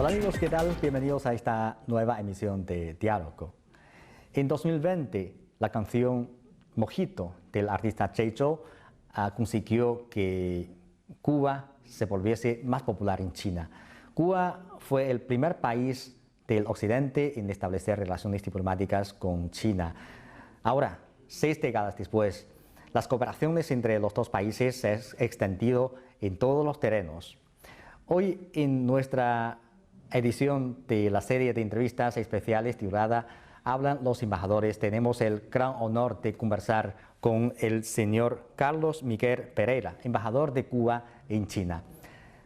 Hola amigos, ¿qué tal? Bienvenidos a esta nueva emisión de Diálogo. En 2020, la canción Mojito del artista Checho consiguió que Cuba se volviese más popular en China. Cuba fue el primer país del occidente en establecer relaciones diplomáticas con China. Ahora, 6 décadas después, las cooperaciones entre los dos países se han extendido en todos los terrenos. Hoy, en nuestra edición de la serie de entrevistas especiales titulada Hablan los embajadores, tenemos el gran honor de conversar con el señor Carlos Miguel Pereira, embajador de Cuba en China.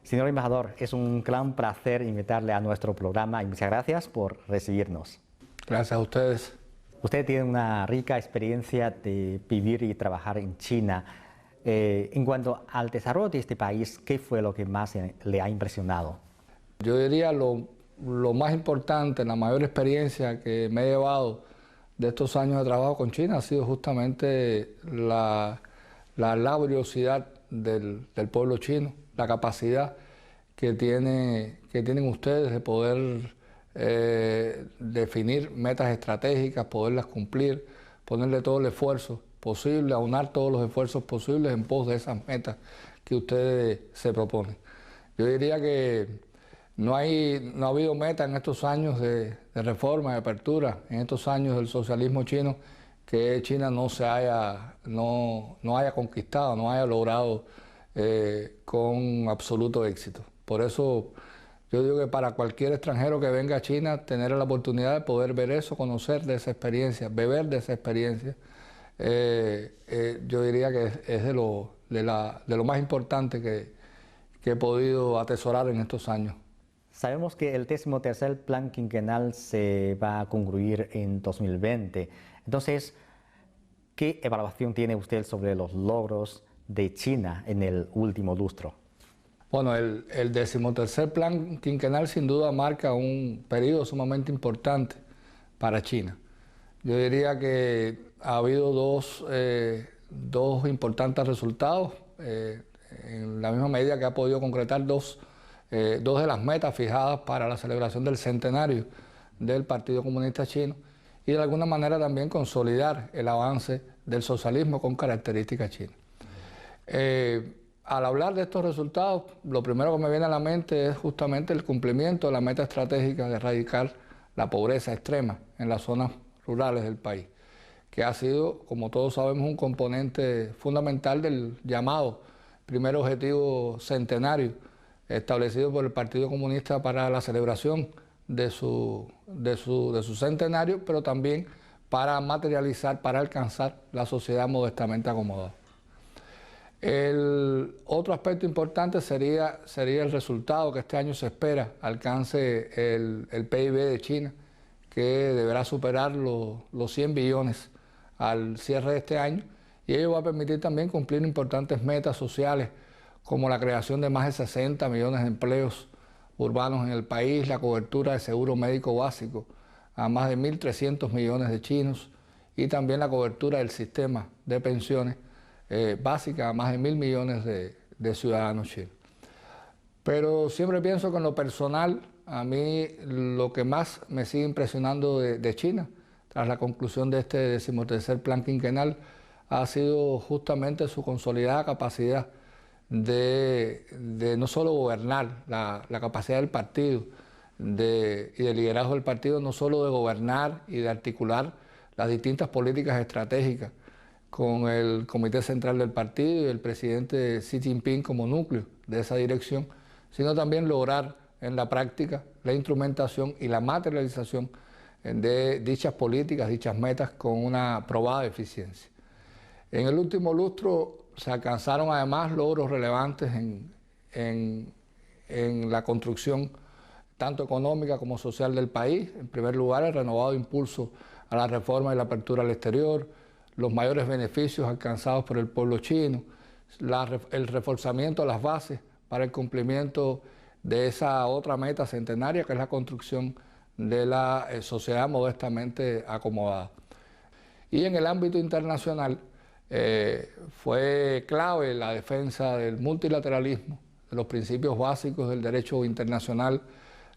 Señor embajador, es un gran placer invitarle a nuestro programa y muchas gracias por recibirnos. Gracias a ustedes. Usted tiene una rica experiencia de vivir y trabajar en China. En cuanto al desarrollo de este país, ¿qué fue lo que más le ha impresionado? Yo diría lo más importante, la mayor experiencia que me he llevado de estos años de trabajo con China ha sido justamente la laboriosidad del pueblo chino, la capacidad que tienen ustedes de poder definir metas estratégicas, poderlas cumplir, ponerle todo el esfuerzo posible, aunar todos los esfuerzos posibles en pos de esas metas que ustedes se proponen. Yo diría que no ha habido meta en estos años de reforma, de apertura, en estos años del socialismo chino, que China no haya conquistado, no haya logrado con absoluto éxito. Por eso yo digo que para cualquier extranjero que venga a China, tener la oportunidad de poder ver eso, conocer de esa experiencia, beber de esa experiencia, yo diría que es de lo más importante que he podido atesorar en estos años. Sabemos que el 13º Plan Quinquenal se va a concluir en 2020. Entonces, ¿qué evaluación tiene usted sobre los logros de China en el último lustro? Bueno, el 13º Plan Quinquenal sin duda marca un periodo sumamente importante para China. Yo diría que ha habido dos importantes resultados, en la misma medida que ha podido concretar dos de las metas fijadas para la celebración del centenario del Partido Comunista Chino y de alguna manera también consolidar el avance del socialismo con características chinas. Al hablar de estos resultados, lo primero que me viene a la mente es justamente el cumplimiento de la meta estratégica de erradicar la pobreza extrema en las zonas rurales del país, que ha sido, como todos sabemos, un componente fundamental del llamado primer objetivo centenario establecido por el Partido Comunista para la celebración de su centenario, pero también para materializar, para alcanzar la sociedad modestamente acomodada. El otro aspecto importante sería el resultado que este año se espera alcance el PIB de China, que deberá superar los 100 billones al cierre de este año, y ello va a permitir también cumplir importantes metas sociales como la creación de más de 60 millones de empleos urbanos en el país, la cobertura de seguro médico básico a más de 1.300 millones de chinos y también la cobertura del sistema de pensiones básicas a más de 1.000 millones de ciudadanos chinos. Pero siempre pienso que en lo personal, a mí lo que más me sigue impresionando de China, tras la conclusión de este 13º Plan Quinquenal, ha sido justamente su consolidada capacidad de no solo gobernar, la capacidad del partido y del liderazgo del partido, no solo de gobernar y de articular las distintas políticas estratégicas con el Comité Central del Partido y el presidente Xi Jinping como núcleo de esa dirección, sino también lograr en la práctica la instrumentación y la materialización de dichas políticas, dichas metas con una probada eficiencia. En el último lustro se alcanzaron además logros relevantes en la construcción tanto económica como social del país. En primer lugar, el renovado impulso a la reforma y la apertura al exterior, los mayores beneficios alcanzados por el pueblo chino, el reforzamiento de las bases para el cumplimiento de esa otra meta centenaria, que es la construcción de la sociedad modestamente acomodada. Y en el ámbito internacional, fue clave la defensa del multilateralismo, de los principios básicos del derecho internacional,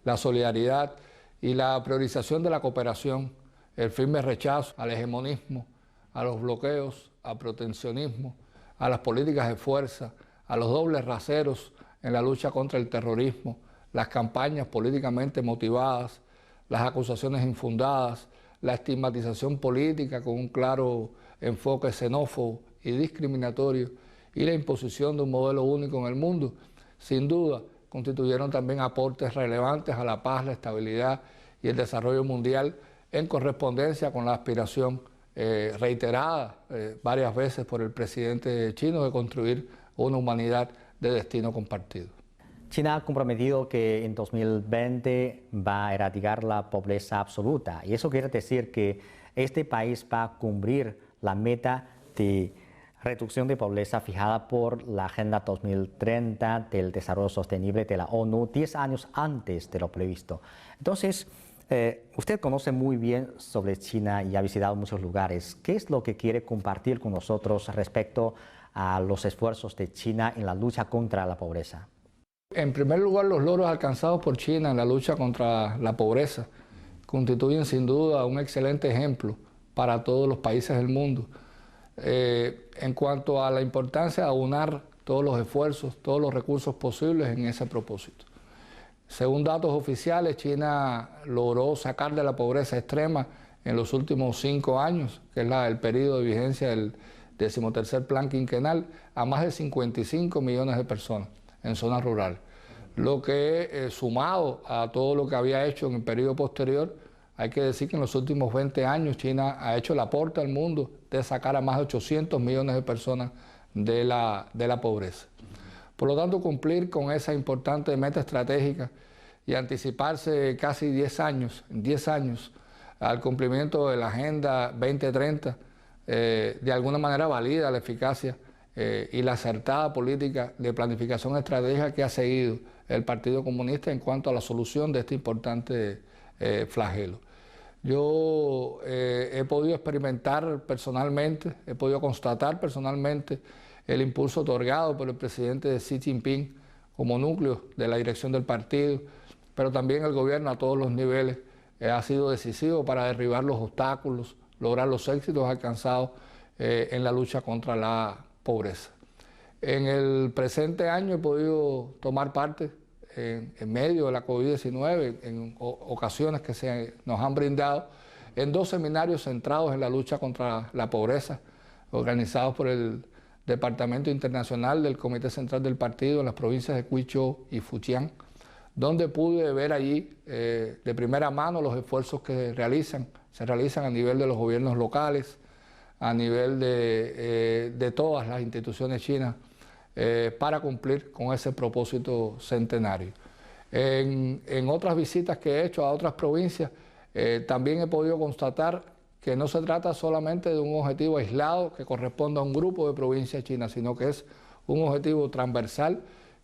la solidaridad y la priorización de la cooperación, el firme rechazo al hegemonismo, a los bloqueos, al proteccionismo, a las políticas de fuerza, a los dobles raseros en la lucha contra el terrorismo, las campañas políticamente motivadas, las acusaciones infundadas, la estigmatización política con un claro enfoque xenófobo y discriminatorio y la imposición de un modelo único en el mundo, sin duda constituyeron también aportes relevantes a la paz, la estabilidad y el desarrollo mundial en correspondencia con la aspiración reiterada varias veces por el presidente chino de construir una humanidad de destino compartido. China ha comprometido que en 2020 va a erradicar la pobreza absoluta y eso quiere decir que este país va a cumplir la meta de reducción de pobreza fijada por la Agenda 2030 del Desarrollo Sostenible de la ONU 10 años antes de lo previsto. Entonces, usted conoce muy bien sobre China y ha visitado muchos lugares. ¿Qué es lo que quiere compartir con nosotros respecto a los esfuerzos de China en la lucha contra la pobreza? En primer lugar, los logros alcanzados por China en la lucha contra la pobreza constituyen sin duda un excelente ejemplo para todos los países del mundo. En cuanto a la importancia de aunar todos los esfuerzos, todos los recursos posibles en ese propósito. Según datos oficiales, China logró sacar de la pobreza extrema en los últimos 5 años, que es el periodo de vigencia del 13º Plan Quinquenal, a más de 55 millones de personas en zonas rurales. Lo que, sumado a todo lo que había hecho en el periodo posterior, hay que decir que en los últimos 20 años China ha hecho el aporte al mundo de sacar a más de 800 millones de personas de la pobreza. Por lo tanto, cumplir con esa importante meta estratégica y anticiparse casi 10 años al cumplimiento de la Agenda 2030, de alguna manera valida la eficacia y la acertada política de planificación estratégica que ha seguido el Partido Comunista en cuanto a la solución de este importante flagelo. Yo he podido experimentar personalmente, he podido constatar personalmente el impulso otorgado por el presidente Xi Jinping como núcleo de la dirección del partido, pero también el gobierno a todos los niveles ha sido decisivo para derribar los obstáculos, lograr los éxitos alcanzados en la lucha contra la pobreza. En el presente año he podido tomar parte en medio de la COVID-19, en ocasiones que nos han brindado, en 2 seminarios centrados en la lucha contra la pobreza, organizados por el Departamento Internacional del Comité Central del Partido en las provincias de Huizhou y Fujian, donde pude ver allí de primera mano los esfuerzos que se realizan a nivel de los gobiernos locales, a nivel de todas las instituciones chinas, para cumplir con ese propósito centenario. En otras visitas que he hecho a otras provincias, también he podido constatar que no se trata solamente de un objetivo aislado que corresponde a un grupo de provincias chinas, sino que es un objetivo transversal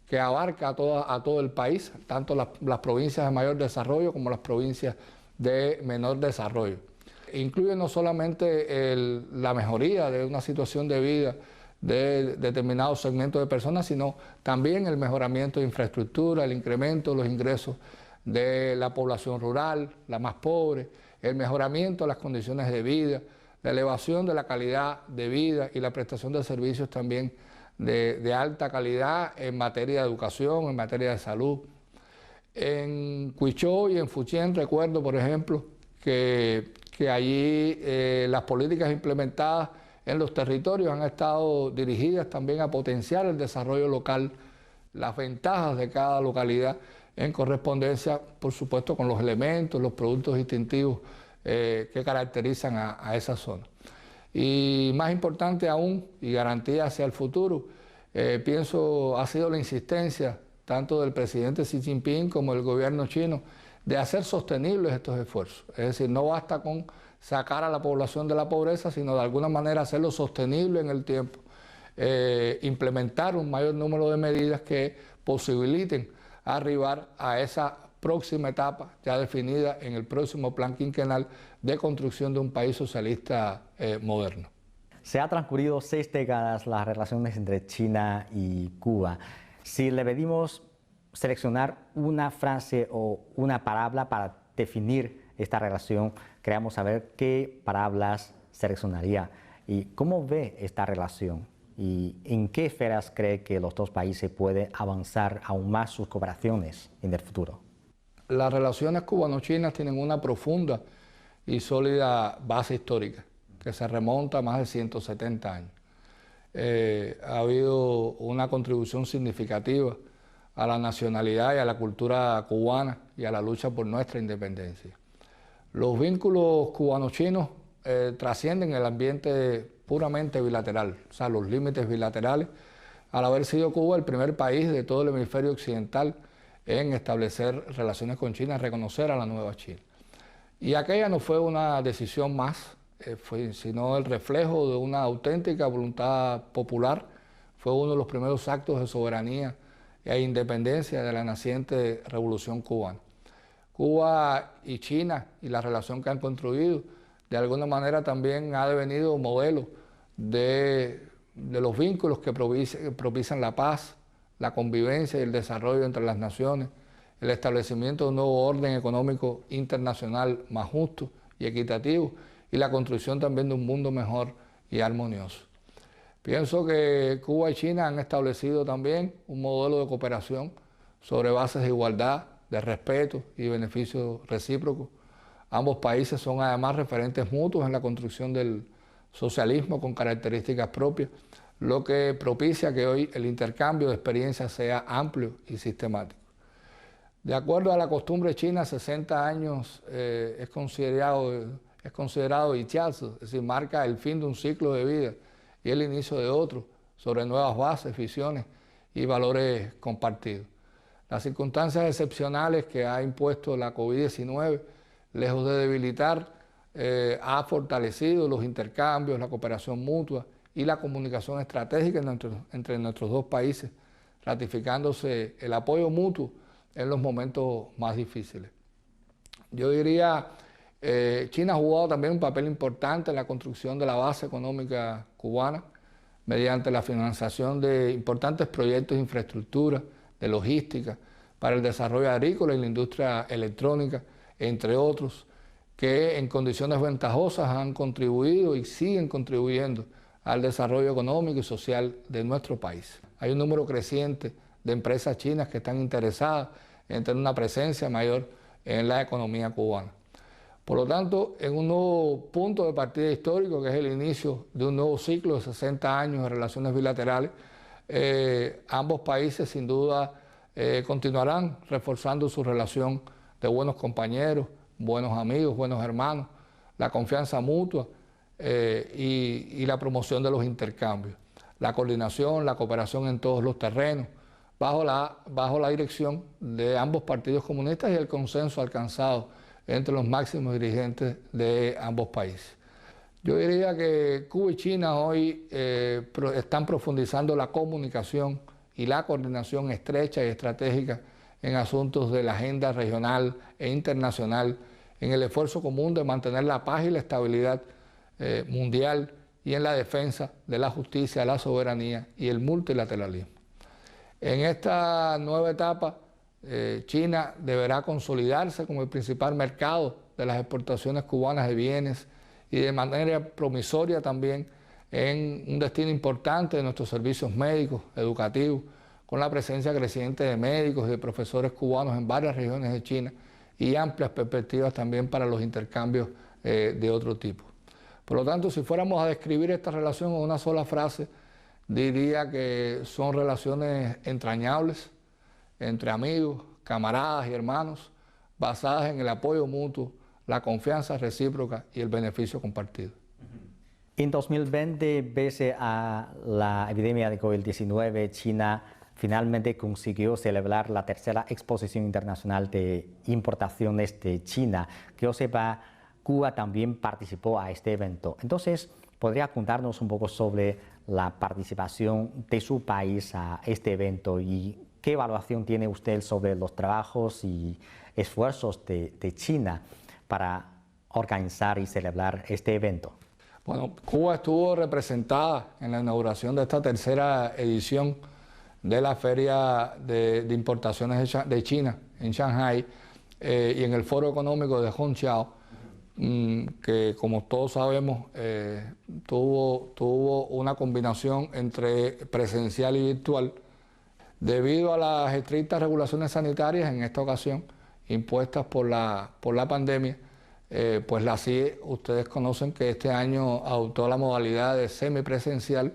que abarca a todo el país, tanto las provincias de mayor desarrollo como las provincias de menor desarrollo. Incluye no solamente la mejoría de una situación de vida de determinados segmentos de personas, sino también el mejoramiento de infraestructura, el incremento de los ingresos de la población rural, la más pobre, el mejoramiento de las condiciones de vida, la elevación de la calidad de vida y la prestación de servicios también de alta calidad en materia de educación, en materia de salud. En Huizhou y en Fujian recuerdo, por ejemplo, que allí las políticas implementadas en los territorios han estado dirigidas también a potenciar el desarrollo local, las ventajas de cada localidad en correspondencia, por supuesto, con los elementos, los productos distintivos que caracterizan a esa zona. Y más importante aún, y garantía hacia el futuro, pienso ha sido la insistencia tanto del presidente Xi Jinping como del gobierno chino de hacer sostenibles estos esfuerzos. Es decir, no basta con sacar a la población de la pobreza, sino de alguna manera hacerlo sostenible en el tiempo, implementar un mayor número de medidas que posibiliten arribar a esa próxima etapa ya definida en el próximo plan quinquenal de construcción de un país socialista moderno. Se han transcurrido 6 décadas las relaciones entre China y Cuba. Si le pedimos seleccionar una frase o una palabra para definir esta relación, queremos saber qué palabras seleccionaría y cómo ve esta relación y en qué esferas cree que los dos países pueden avanzar aún más sus cooperaciones en el futuro. Las relaciones cubano-chinas tienen una profunda y sólida base histórica que se remonta a más de 170 años. Ha habido una contribución significativa a la nacionalidad y a la cultura cubana y a la lucha por nuestra independencia. Los vínculos cubano-chinos trascienden el ambiente puramente bilateral, o sea, los límites bilaterales, al haber sido Cuba el primer país de todo el hemisferio occidental en establecer relaciones con China, reconocer a la nueva China. Y aquella no fue una decisión más, sino el reflejo de una auténtica voluntad popular. Fue uno de los primeros actos de soberanía e independencia de la naciente Revolución Cubana. Cuba y China y la relación que han construido, de alguna manera también ha devenido modelo de los vínculos que propician la paz, la convivencia y el desarrollo entre las naciones, el establecimiento de un nuevo orden económico internacional más justo y equitativo y la construcción también de un mundo mejor y armonioso. Pienso que Cuba y China han establecido también un modelo de cooperación sobre bases de igualdad, de respeto y beneficio recíproco. Ambos países son además referentes mutuos en la construcción del socialismo con características propias, lo que propicia que hoy el intercambio de experiencias sea amplio y sistemático. De acuerdo a la costumbre china, 60 años es considerado ichiazi, es decir, marca el fin de un ciclo de vida y el inicio de otro, sobre nuevas bases, visiones y valores compartidos. Las circunstancias excepcionales que ha impuesto la COVID-19, lejos de debilitar, ha fortalecido los intercambios, la cooperación mutua y la comunicación estratégica entre nuestros dos países, ratificándose el apoyo mutuo en los momentos más difíciles. Yo diría, China ha jugado también un papel importante en la construcción de la base económica cubana, mediante la financiación de importantes proyectos de infraestructura, de logística, para el desarrollo agrícola y la industria electrónica, entre otros, que en condiciones ventajosas han contribuido y siguen contribuyendo al desarrollo económico y social de nuestro país. Hay un número creciente de empresas chinas que están interesadas en tener una presencia mayor en la economía cubana. Por lo tanto, en un nuevo punto de partida histórico, que es el inicio de un nuevo ciclo de 60 años de relaciones bilaterales, ambos países sin duda continuarán reforzando su relación de buenos compañeros, buenos amigos, buenos hermanos, la confianza mutua y la promoción de los intercambios, la coordinación, la cooperación en todos los terrenos, bajo la dirección de ambos partidos comunistas y el consenso alcanzado entre los máximos dirigentes de ambos países. Yo diría que Cuba y China hoy están profundizando la comunicación y la coordinación estrecha y estratégica en asuntos de la agenda regional e internacional, en el esfuerzo común de mantener la paz y la estabilidad mundial y en la defensa de la justicia, la soberanía y el multilateralismo. En esta nueva etapa, China deberá consolidarse como el principal mercado de las exportaciones cubanas de bienes y de manera promisoria también en un destino importante de nuestros servicios médicos, educativos, con la presencia creciente de médicos y de profesores cubanos en varias regiones de China y amplias perspectivas también para los intercambios de otro tipo. Por lo tanto, si fuéramos a describir esta relación en una sola frase, diría que son relaciones entrañables entre amigos, camaradas y hermanos, basadas en el apoyo mutuo, la confianza recíproca y el beneficio compartido. En 2020, pese a la epidemia de COVID-19, China finalmente consiguió celebrar la tercera exposición internacional de importaciones de China. Que yo sepa, Cuba también participó a este evento. Entonces, ¿podría contarnos un poco sobre la participación de su país a este evento y qué evaluación tiene usted sobre los trabajos y esfuerzos de China para organizar y celebrar este evento? Bueno, Cuba estuvo representada en la inauguración de esta tercera edición de la Feria de Importaciones de China en Shanghai y en el Foro Económico de Hongqiao, que como todos sabemos tuvo una combinación entre presencial y virtual, debido a las estrictas regulaciones sanitarias en esta ocasión impuestas por la pandemia. Pues la CIE, ustedes conocen que este año adoptó la modalidad de semipresencial.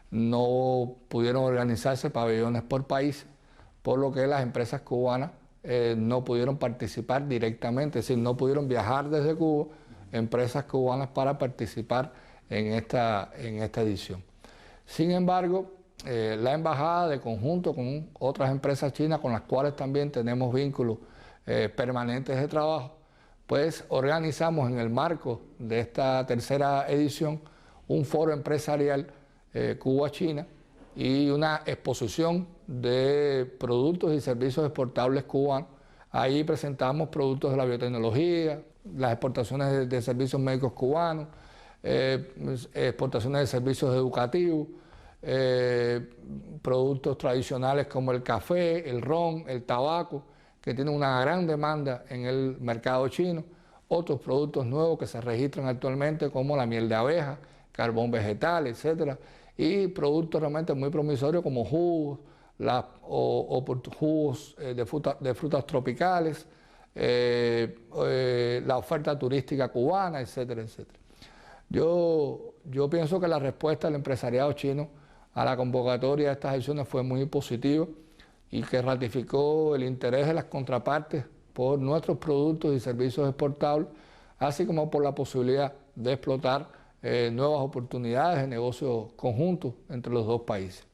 No pudieron organizarse pabellones por país, por lo que las empresas cubanas no pudieron participar directamente, es decir, no pudieron viajar desde Cuba empresas cubanas para participar en esta edición. Sin embargo, la embajada, de conjunto con otras empresas chinas con las cuales también tenemos vínculos permanentes de trabajo, pues organizamos en el marco de esta tercera edición un foro empresarial Cuba-China y una exposición de productos y servicios exportables cubanos. Ahí presentamos productos de la biotecnología, las exportaciones de servicios médicos cubanos, exportaciones de servicios educativos, productos tradicionales como el café, el ron, el tabaco, que tienen una gran demanda en el mercado chino, otros productos nuevos que se registran actualmente como la miel de abeja, carbón vegetal, etcétera, y productos realmente muy promisorios como jugos, jugos de frutas tropicales, la oferta turística cubana, etcétera, etcétera. Yo pienso que la respuesta del empresariado chino a la convocatoria de estas acciones fue muy positiva y que ratificó el interés de las contrapartes por nuestros productos y servicios exportables, así como por la posibilidad de explotar nuevas oportunidades de negocios conjuntos entre los dos países.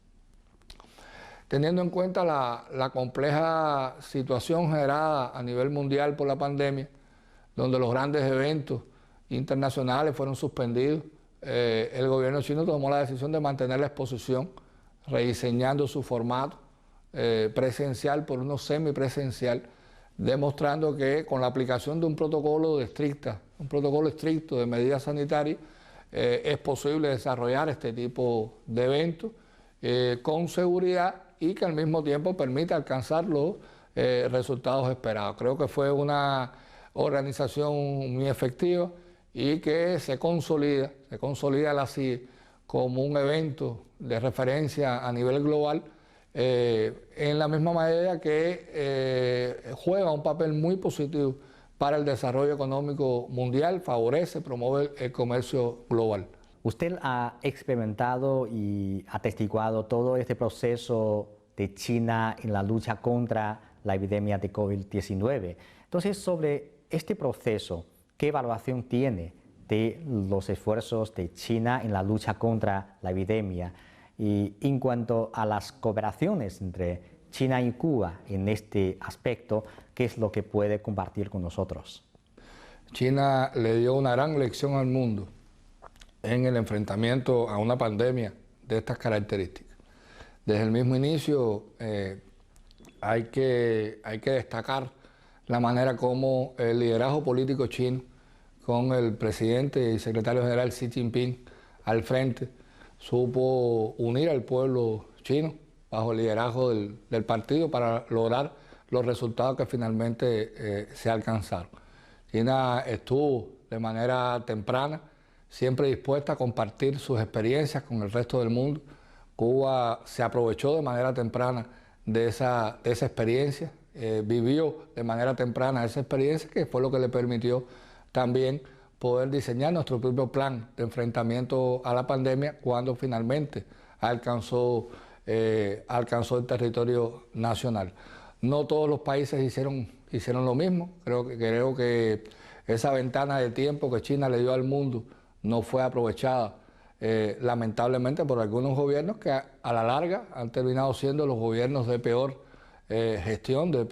Teniendo en cuenta la compleja situación generada a nivel mundial por la pandemia, donde los grandes eventos internacionales fueron suspendidos, el gobierno chino tomó la decisión de mantener la exposición, rediseñando su formato presencial por uno semipresencial, demostrando que con la aplicación de un protocolo estricto de medidas sanitarias, es posible desarrollar este tipo de eventos con seguridad y que al mismo tiempo permite alcanzar los resultados esperados. Creo que fue una organización muy efectiva y que se consolida la CIE como un evento de referencia a nivel global, en la misma medida que juega un papel muy positivo para el desarrollo económico mundial, favorece, promueve el comercio global. Usted ha experimentado y atestiguado todo este proceso de China en la lucha contra la epidemia de COVID-19. Entonces, sobre este proceso, ¿qué evaluación tiene de los esfuerzos de China en la lucha contra la epidemia? Y en cuanto a las cooperaciones entre China y Cuba en este aspecto, ¿qué es lo que puede compartir con nosotros? China le dio una gran lección al mundo en el enfrentamiento a una pandemia de estas características. Desde el mismo inicio hay que destacar la manera como el liderazgo político chino, con el presidente y secretario general Xi Jinping al frente, supo unir al pueblo chino bajo el liderazgo del partido para lograr los resultados que finalmente se alcanzaron. China estuvo de manera temprana siempre dispuesta a compartir sus experiencias con el resto del mundo. Cuba se aprovechó de manera temprana de esa experiencia, vivió de manera temprana esa experiencia, que fue lo que le permitió también poder diseñar nuestro propio plan de enfrentamiento a la pandemia cuando finalmente alcanzó el territorio nacional. No todos los países hicieron lo mismo. Creo que esa ventana de tiempo que China le dio al mundo no fue aprovechada, lamentablemente, por algunos gobiernos que a la larga han terminado siendo los gobiernos de peor gestión, de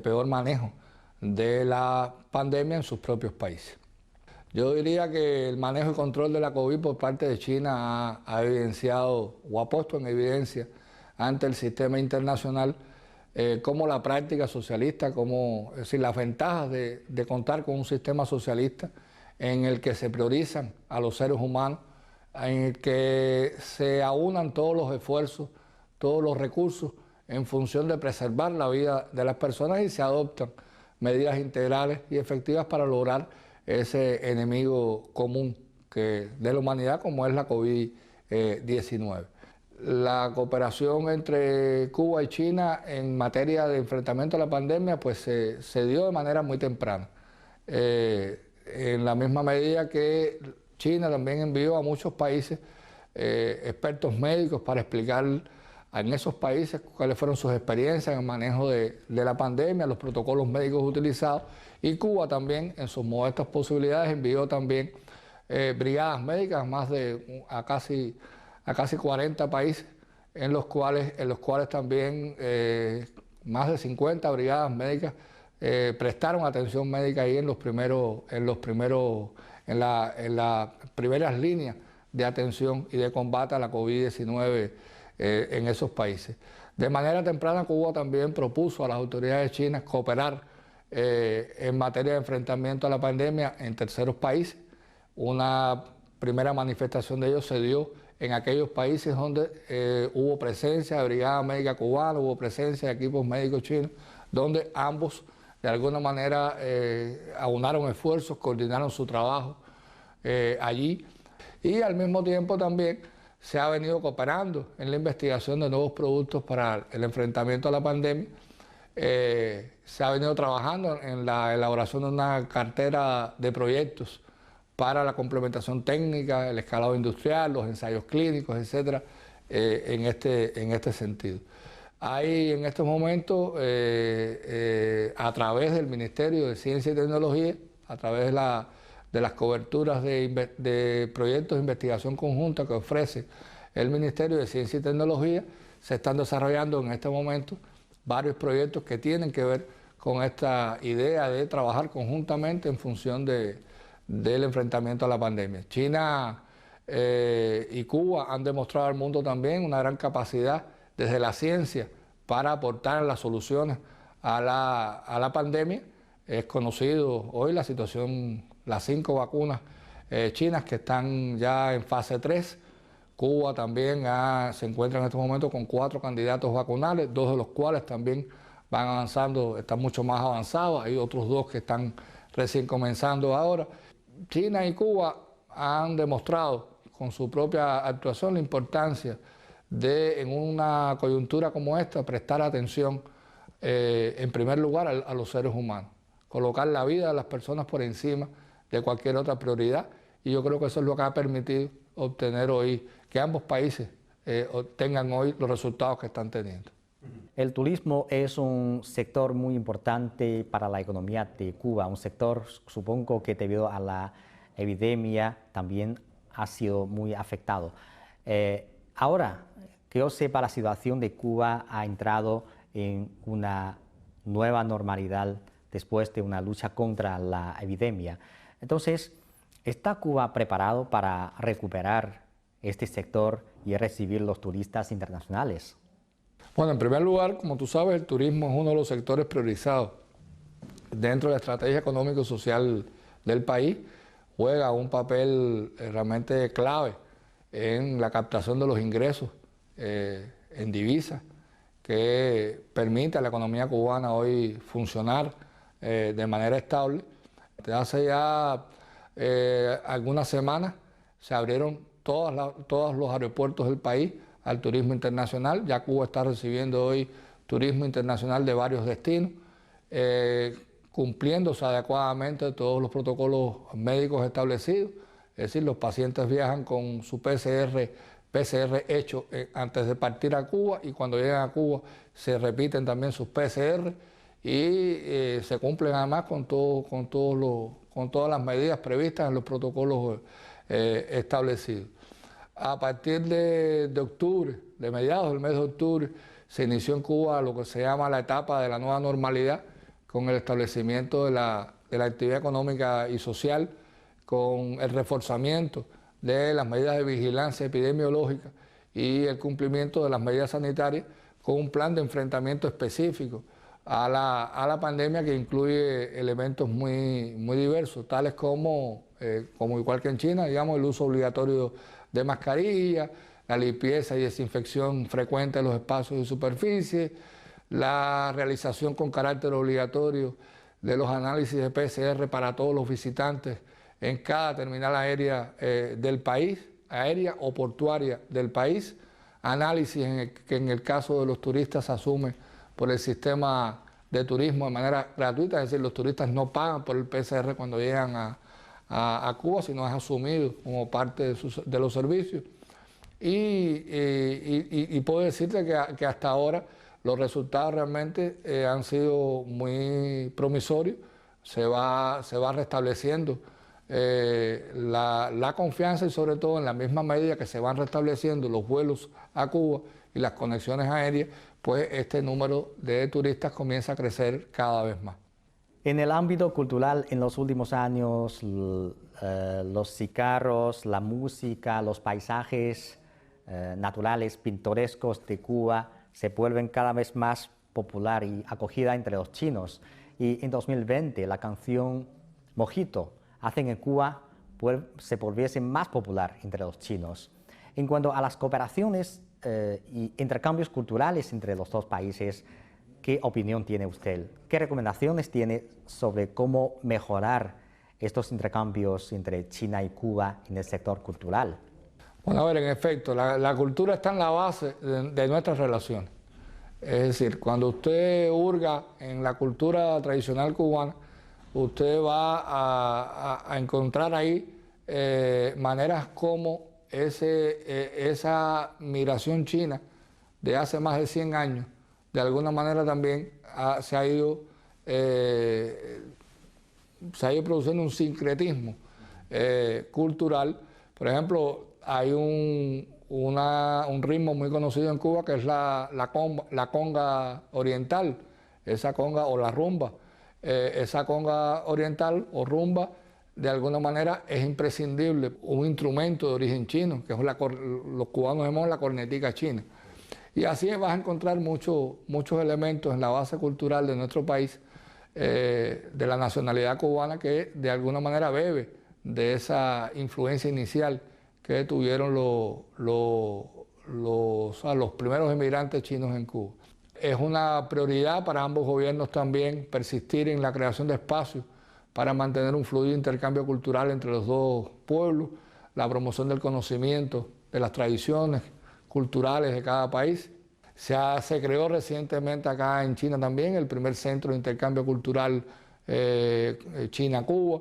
peor manejo de la pandemia en sus propios países. Yo diría que el manejo y control de la COVID por parte de China ha evidenciado o ha puesto en evidencia ante el sistema internacional como la práctica socialista, es decir, las ventajas de contar con un sistema socialista en el que se priorizan a los seres humanos, en el que se aunan todos los esfuerzos, todos los recursos en función de preservar la vida de las personas y se adoptan medidas integrales y efectivas para lograr ese enemigo común de la humanidad como es la COVID-19. La cooperación entre Cuba y China en materia de enfrentamiento a la pandemia pues se dio de manera muy temprana. En la misma medida que China también envió a muchos países expertos médicos para explicar en esos países cuáles fueron sus experiencias en el manejo de la pandemia, los protocolos médicos utilizados, y Cuba también en sus modestas posibilidades envió también brigadas médicas a casi 40 países en los cuales también más de 50 brigadas médicas prestaron atención médica ahí en las primeras líneas de atención y de combate a la COVID-19 en esos países. De manera temprana, Cuba también propuso a las autoridades chinas cooperar en materia de enfrentamiento a la pandemia en terceros países. Una primera manifestación de ello se dio en aquellos países donde hubo presencia de brigada médica cubana, hubo presencia de equipos médicos chinos, donde ambos de alguna manera aunaron esfuerzos, coordinaron su trabajo allí, y al mismo tiempo también se ha venido cooperando en la investigación de nuevos productos para el enfrentamiento a la pandemia. Se ha venido trabajando en la elaboración de una cartera de proyectos para la complementación técnica, el escalado industrial, los ensayos clínicos, etcétera, en este sentido. Hay en estos momentos, a través del Ministerio de Ciencia y Tecnología, a través de las coberturas de proyectos de investigación conjunta que ofrece el Ministerio de Ciencia y Tecnología, se están desarrollando en este momento varios proyectos que tienen que ver con esta idea de trabajar conjuntamente en función del enfrentamiento a la pandemia. China y Cuba han demostrado al mundo también una gran capacidad desde la ciencia para aportar las soluciones a la pandemia. Es conocido hoy la situación, las 5 vacunas chinas que están ya en fase 3. Cuba también se encuentra en este momento con 4 candidatos vacunales, 2 de los cuales también van avanzando, están mucho más avanzados. Hay otros 2 que están recién comenzando ahora. China y Cuba han demostrado con su propia actuación la importancia de, en una coyuntura como esta, prestar atención en primer lugar a los seres humanos, colocar la vida de las personas por encima de cualquier otra prioridad, y yo creo que eso es lo que ha permitido obtener hoy, que ambos países tengan hoy los resultados que están teniendo. El turismo es un sector muy importante para la economía de Cuba, un sector, supongo que debido a la epidemia también ha sido muy afectado. Ahora, que yo sepa, la situación de Cuba ha entrado en una nueva normalidad después de una lucha contra la epidemia. Entonces, ¿está Cuba preparado para recuperar este sector y recibir los turistas internacionales? Bueno, en primer lugar, como tú sabes, el turismo es uno de los sectores priorizados dentro de la estrategia económica y social del país. Juega un papel realmente clave en la captación de los ingresos en divisas, que permite a la economía cubana hoy funcionar de manera estable. Desde hace ya algunas semanas se abrieron todos los aeropuertos del país al turismo internacional. Ya Cuba está recibiendo hoy turismo internacional de varios destinos, cumpliéndose adecuadamente todos los protocolos médicos establecidos. Es decir, los pacientes viajan con su PCR hecho antes de partir a Cuba, y cuando llegan a Cuba se repiten también sus PCR y se cumplen además con todas las medidas previstas en los protocolos establecidos. A partir de octubre, de mediados del mes de octubre, se inició en Cuba lo que se llama la etapa de la nueva normalidad, con el establecimiento de la actividad económica y social, con el reforzamiento de las medidas de vigilancia epidemiológica y el cumplimiento de las medidas sanitarias, con un plan de enfrentamiento específico a la pandemia que incluye elementos muy diversos, tales como igual que en China, digamos, el uso obligatorio de mascarilla, la limpieza y desinfección frecuente de los espacios y superficies, la realización con carácter obligatorio de los análisis de PCR para todos los visitantes en cada terminal aérea del país, aérea o portuaria del país, análisis que en el caso de los turistas se asume por el sistema de turismo de manera gratuita, es decir, los turistas no pagan por el PCR cuando llegan a Cuba, sino es asumido como parte de los servicios. Y puedo decirte que hasta ahora los resultados realmente han sido muy promisorios, se va restableciendo la confianza y sobre todo en la misma medida que se van restableciendo los vuelos a Cuba y las conexiones aéreas, pues este número de turistas comienza a crecer cada vez más. En el ámbito cultural, en los últimos años, los cigarros, la música, los paisajes naturales, pintorescos de Cuba se vuelven cada vez más popular y acogida entre los chinos. Y en 2020 la canción Mojito hace que Cuba se volviese más popular entre los chinos. En cuanto a las cooperaciones y intercambios culturales entre los dos países, ¿qué opinión tiene usted? ¿Qué recomendaciones tiene sobre cómo mejorar estos intercambios entre China y Cuba en el sector cultural? Bueno, a ver, en efecto, la cultura está en la base de nuestras relaciones. Es decir, cuando usted hurga en la cultura tradicional cubana, usted va a encontrar ahí maneras como esa migración china de hace más de 100 años, de alguna manera también se ha ido produciendo un sincretismo cultural. Por ejemplo, hay un ritmo muy conocido en Cuba que es la conga oriental, esa conga o la rumba. Esa conga oriental o rumba, de alguna manera es imprescindible, un instrumento de origen chino, que es los cubanos llamamos la cornetica china. Y así vas a encontrar muchos elementos en la base cultural de nuestro país, de la nacionalidad cubana, que de alguna manera bebe de esa influencia inicial que tuvieron los primeros emigrantes chinos en Cuba. Es una prioridad para ambos gobiernos también persistir en la creación de espacios para mantener un fluido intercambio cultural entre los dos pueblos, la promoción del conocimiento de las tradiciones culturales de cada país. Se creó recientemente acá en China también el primer centro de intercambio cultural China-Cuba.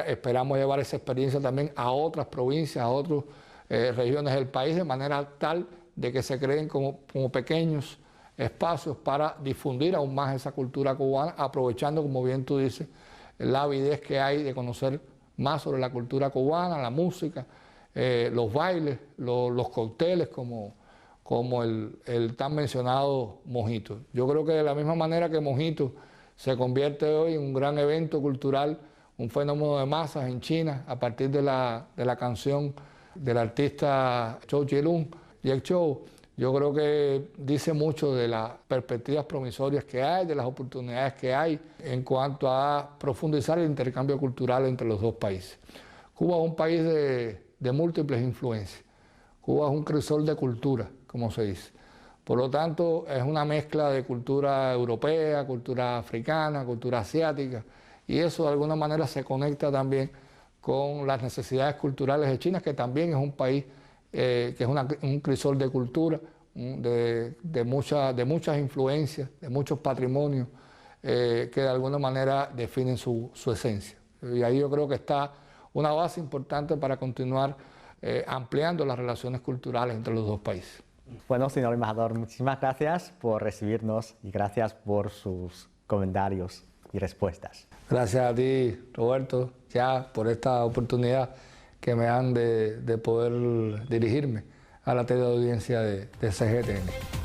Esperamos llevar esa experiencia también a otras provincias, a otras regiones del país, de manera tal de que se creen como pequeños espacios para difundir aún más esa cultura cubana, aprovechando, como bien tú dices, la avidez que hay de conocer más sobre la cultura cubana, la música, los bailes, los cócteles, como el tan mencionado Mojito. Yo creo que de la misma manera que Mojito se convierte hoy en un gran evento cultural, un fenómeno de masas en China, a partir de la canción del artista Zhou Zhilun, Jack Chou, yo creo que dice mucho de las perspectivas promisorias que hay, de las oportunidades que hay en cuanto a profundizar el intercambio cultural entre los dos países. Cuba es un país de múltiples influencias. Cuba es un crisol de cultura, como se dice. Por lo tanto, es una mezcla de cultura europea, cultura africana, cultura asiática, y eso de alguna manera se conecta también con las necesidades culturales de China, que también es un país que es un crisol de cultura, de muchas influencias, de muchos patrimonios que de alguna manera definen su esencia. Y ahí yo creo que está una base importante para continuar ampliando las relaciones culturales entre los dos países. Bueno, señor embajador, muchísimas gracias por recibirnos y gracias por sus comentarios y respuestas. Gracias a ti, Roberto, ya por esta oportunidad que me dan de poder dirigirme a la teleaudiencia de CGTN.